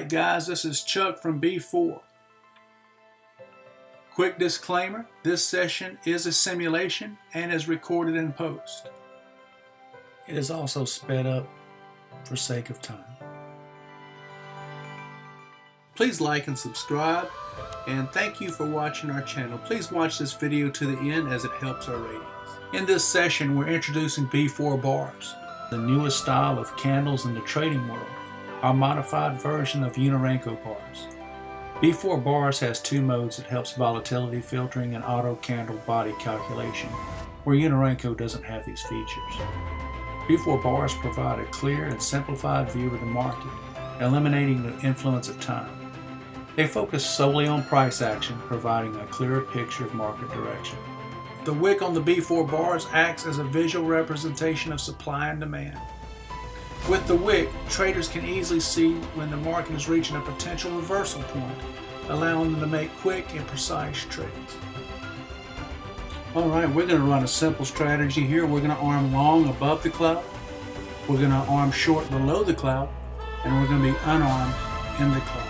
Alright guys, this is Chuck from B4. Quick disclaimer, this session is a simulation and is recorded in post. It is also sped up for sake of time. Please like and subscribe, and thank you for watching our channel. Please watch this video to the end as it helps our ratings. In this session, we're introducing B4 bars, the newest style of candles in the trading world, our modified version of Unirenko bars. B4 bars has two modes that helps volatility filtering and auto candle body calculation, where Unirenko doesn't have these features. B4 bars provide a clear and simplified view of the market, eliminating the influence of time. They focus solely on price action, providing a clearer picture of market direction. The wick on the B4 bars acts as a visual representation of supply and demand. With the wick, traders can easily see when the market is reaching a potential reversal point, allowing them to make quick and precise trades. Alright, we're going to run a simple strategy here. We're going to arm long above the cloud, we're going to arm short below the cloud, and we're going to be unarmed in the cloud.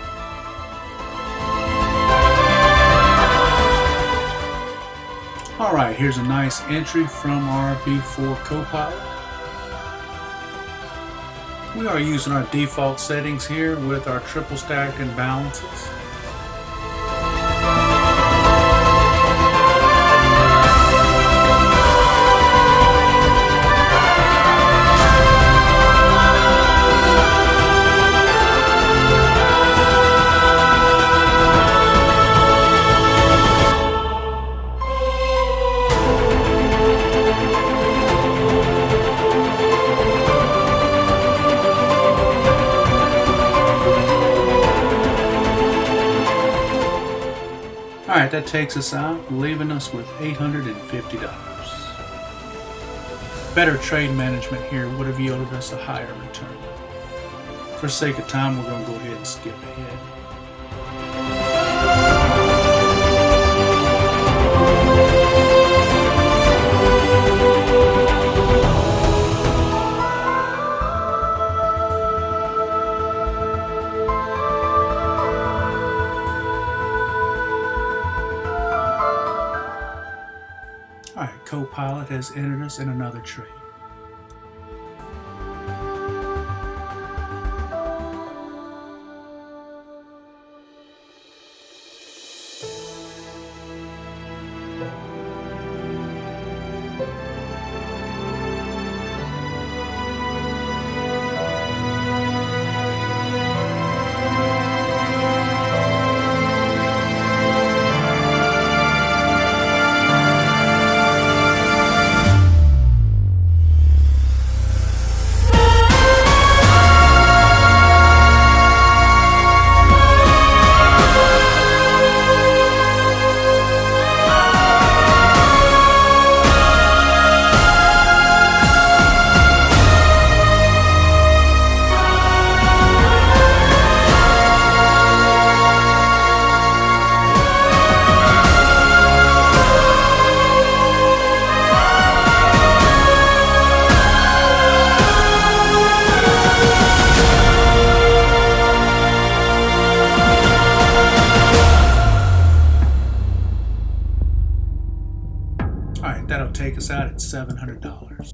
Alright, here's a nice entry from our B4 CoPilot. We are using our default settings here with our triple stacked imbalances. Alright, that takes us out, leaving us with $850. Better trade management here would have yielded us a higher return. For sake of time, we're going to go ahead and skip ahead. Alright, CoPilot has entered us in another trade. Alright, that'll take us out at $700.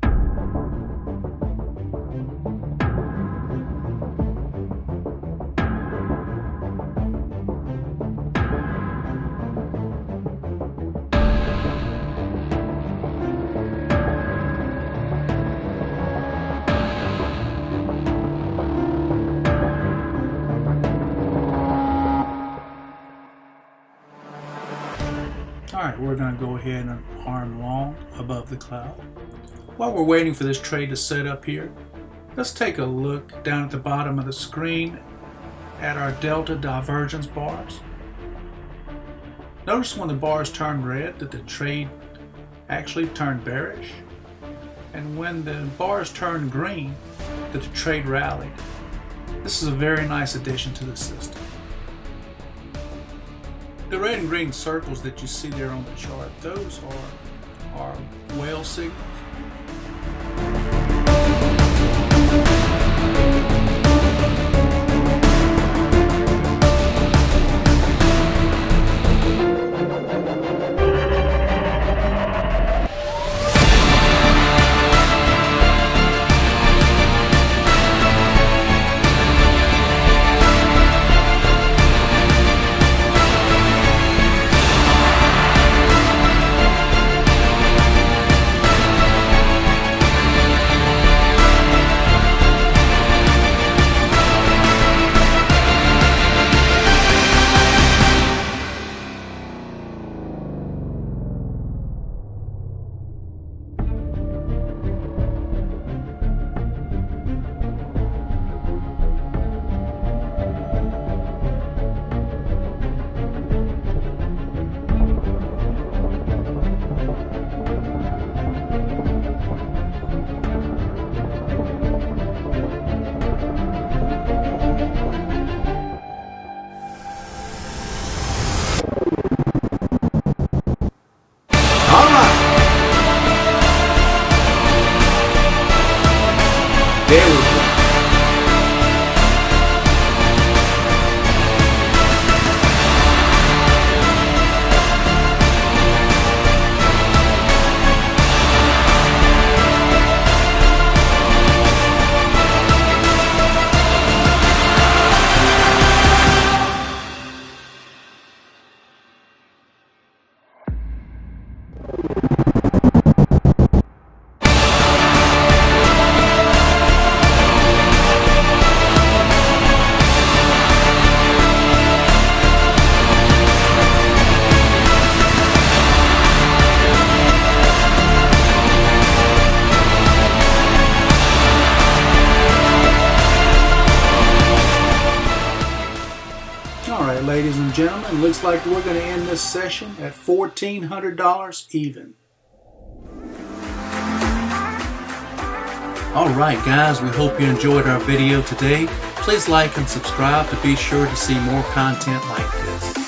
Alright, we're going to go ahead and arm long above the cloud. While we're waiting for this trade to set up here, let's take a look down at the bottom of the screen at our delta divergence bars. Notice when the bars turn red that the trade actually turned bearish, and when the bars turn green that the trade rallied. This is a very nice addition to the system. The red and green circles that you see there on the chart, those are whale signals. ladies and gentlemen. Looks like we're going to end this session at $1,400 even. Alright guys, we hope you enjoyed our video today. Please like and subscribe to be sure to see more content like this.